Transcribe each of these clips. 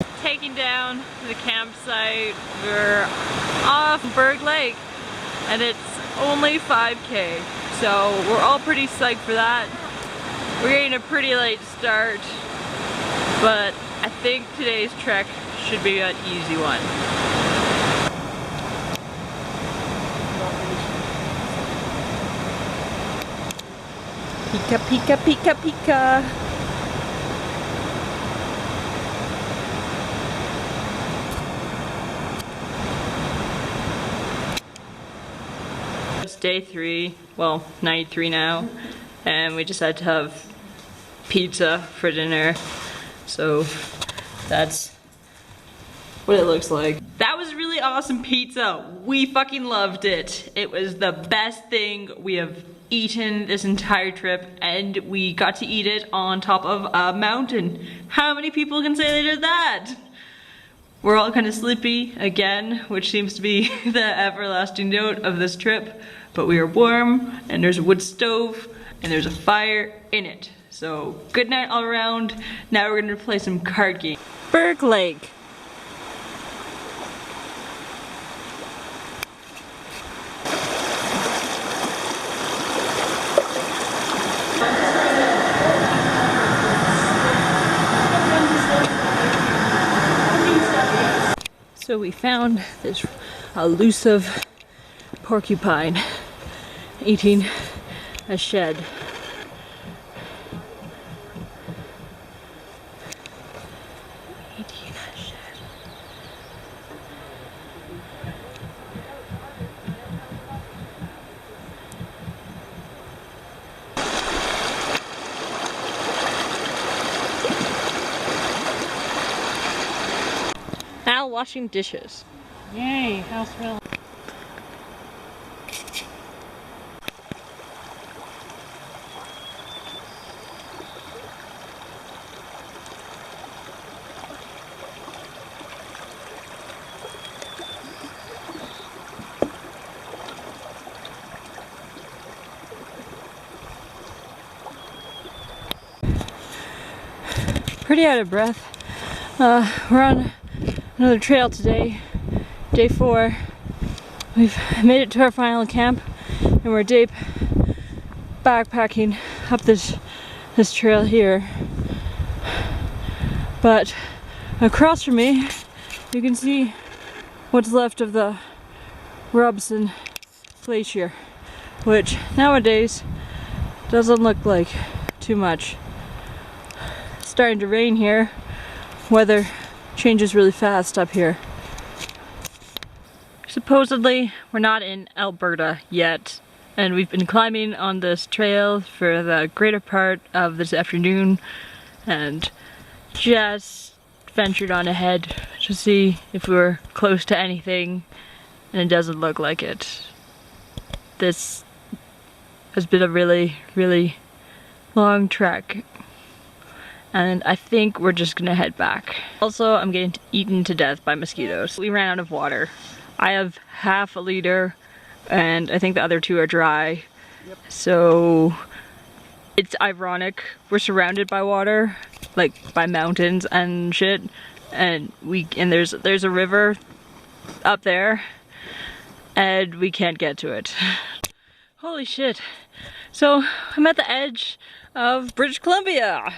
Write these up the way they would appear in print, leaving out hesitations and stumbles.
Taking down the campsite. We're off Berg Lake and it's only 5K. So we're all pretty psyched for that. We're getting a pretty late start, but I think today's trek should be an easy one. Pika, pika, pika, pika. It's day 3, well, night 3 now, and we decided to have pizza for dinner. So that's what it looks like. That was really awesome pizza. We fucking loved it. It was the best thing we have eaten this entire trip, and we got to eat it on top of a mountain. How many people can say they did that? We're all kind of sleepy again, which seems to be the everlasting note of this trip, but we are warm and there's a wood stove and there's a fire in it. So good night all around. Now we're gonna play some card games. Berg Lake. So we found this elusive porcupine eating a shed. Eating a shed. Al washing dishes. Yay, house real. Pretty out of breath. We're on another trail today, day 4. We've made it to our final camp and we're deep backpacking up this trail here. But across from me you can see what's left of the Robson Glacier, which nowadays doesn't look like too much. It's starting to rain here. Weather changes really fast up here. Supposedly, we're not in Alberta yet, and we've been climbing on this trail for the greater part of this afternoon, and just ventured on ahead to see if we were close to anything, and it doesn't look like it. This has been a really, really long trek. And I think we're just gonna head back. Also, I'm getting eaten to death by mosquitoes. We ran out of water. I have half a liter, and I think the other 2 are dry. Yep. So it's ironic. We're surrounded by water, like by mountains and shit, and there's a river up there, and we can't get to it. Holy shit! So I'm at the edge of British Columbia.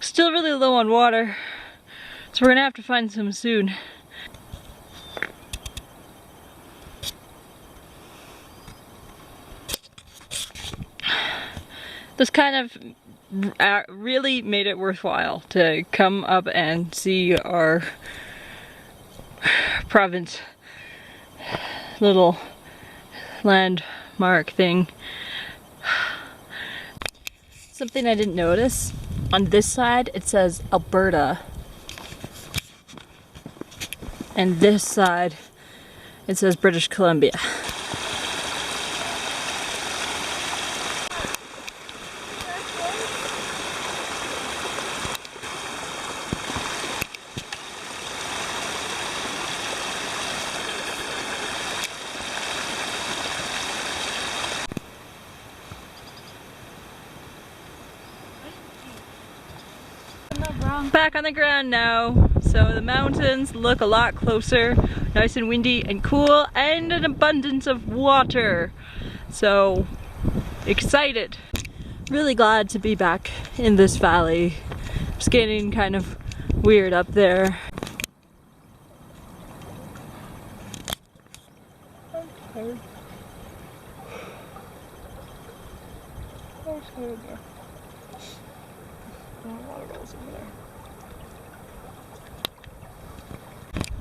Still really low on water, so we're gonna have to find some soon. This kind of really made it worthwhile to come up and see our province little landmark thing. Something I didn't notice. On this side, it says Alberta. And this side, it says British Columbia. Back on the ground now. So the mountains look a lot closer, nice and windy and cool, and an abundance of water. So excited. Really glad to be back in this valley. It's getting kind of weird up there.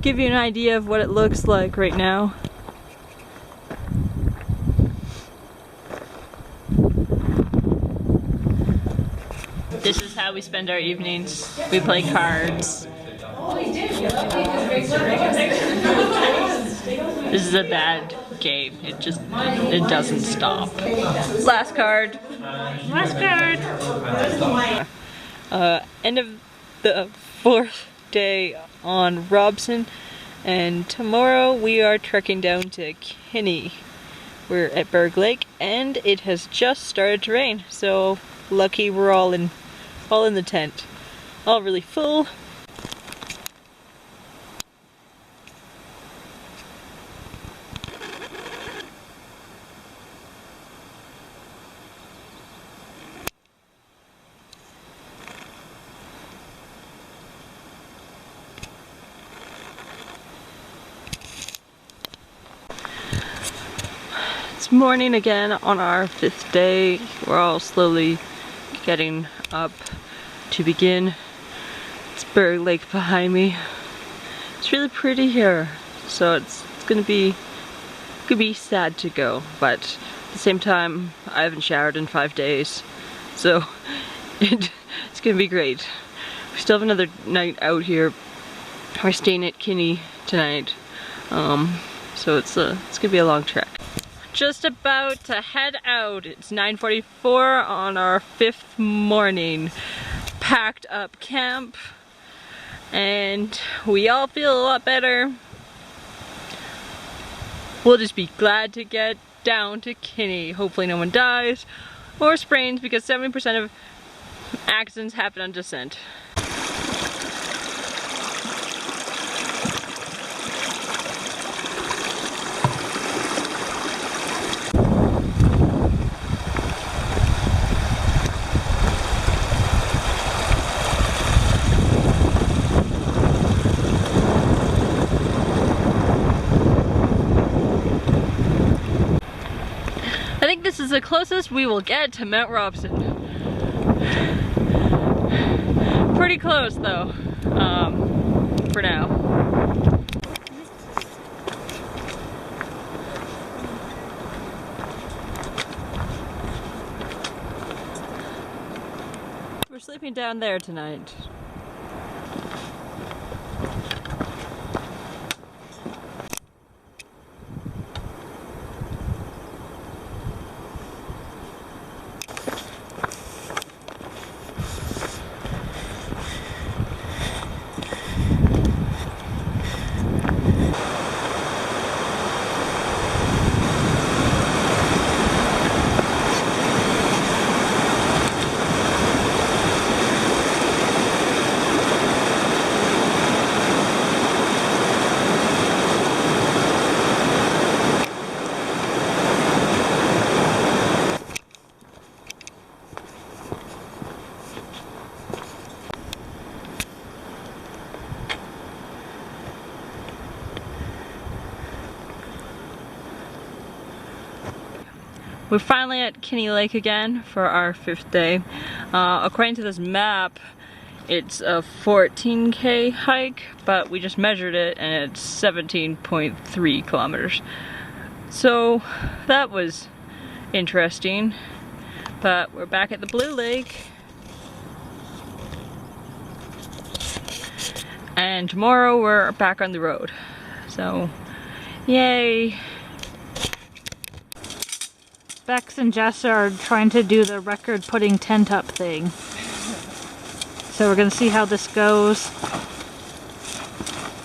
Give you an idea of what it looks like right now. This is how we spend our evenings. We play cards. This is a bad game. It doesn't stop. Last card. Last card. End of the 4th day on Robson, and tomorrow we are trekking down to Kinney. We're at Berg Lake, and it has just started to rain, so lucky we're all in the tent. All really full. It's morning again on our 5th day. We're all slowly getting up to begin. It's Berg Lake behind me. It's really pretty here, so it's gonna be sad to go, but at the same time I haven't showered in 5 days, so it's gonna be great. We still have another night out here. We're staying at Kinney tonight, so it's gonna be a long trek. Just about to head out. It's 9:44 on our 5th morning. Packed up camp, and we all feel a lot better. We'll just be glad to get down to Kinney. Hopefully no one dies or sprains, because 70% of accidents happen on descent. I think this is the closest we will get to Mount Robson. Pretty close though, for now. We're sleeping down there tonight. We're finally at Kinney Lake again for our 5th day. According to this map, it's a 14K hike, but we just measured it and it's 17.3 kilometers. So that was interesting. But we're back at the Blue Lake. And tomorrow we're back on the road. So, yay! Bex and Jess are trying to do the record putting tent up thing. So we're gonna see how this goes.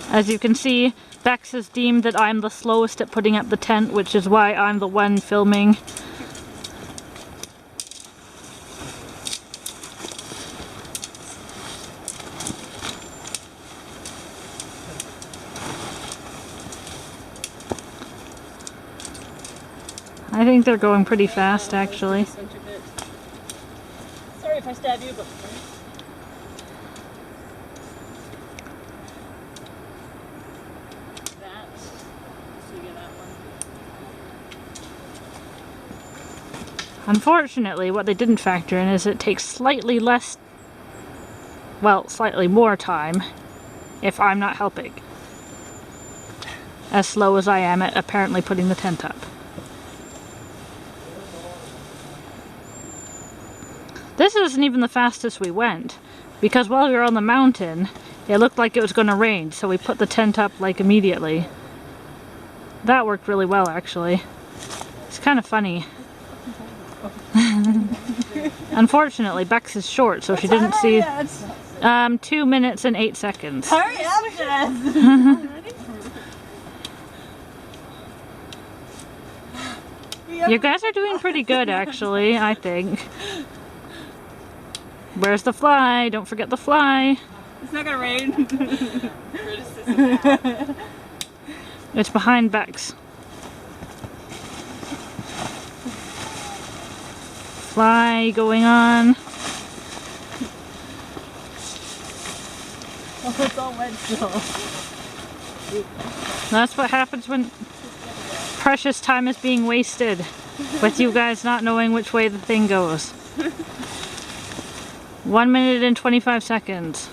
As you can see, Bex has deemed that I'm the slowest at putting up the tent, which is why I'm the one filming. I think they're going pretty fast, actually. Sorry if I stab you, but... Unfortunately, what they didn't factor in is it takes slightly less, well, slightly more time if I'm not helping. As slow as I am at apparently putting the tent up. This isn't even the fastest we went, because while we were on the mountain, it looked like it was going to rain, so we put the tent up like immediately. That worked really well, actually. It's kind of funny. Unfortunately, Bex is short, so she didn't see. 2 minutes and 8 seconds. Hurry up, Jess! You guys are doing pretty good, actually, I think. Where's the fly? Don't forget the fly. It's not gonna rain. It's behind Bex. Fly going on. Oh, it's all wet still. That's what happens when precious time is being wasted with you guys not knowing which way the thing goes. 1 minute and 25 seconds.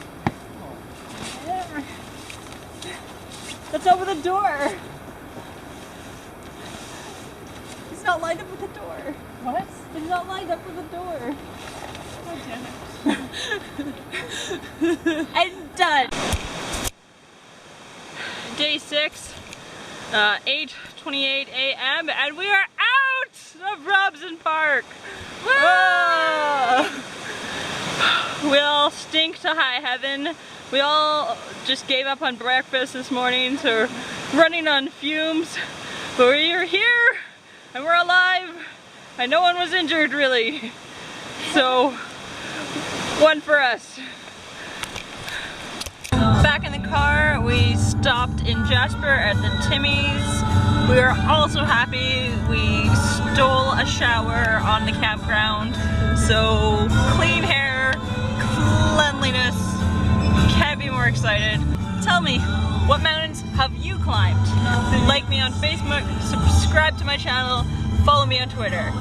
That's over the door. It's not lined up with the door. What? It's not lined up with the door. Oh, damn it. I'm done. Day 6, 8:28 a.m. and we are out of Robson Park. Whoa! We all stink to high heaven. We all just gave up on breakfast this morning, so we're running on fumes. But we're here and we're alive and no one was injured really. So, one for us. Back in the car, we stopped in Jasper at the Timmy's. We are also happy we stole a shower on the campground. So, clean hair, cleanliness, can't be more excited. Tell me, what mountains have you climbed? Like me on Facebook, subscribe to my channel, follow me on Twitter.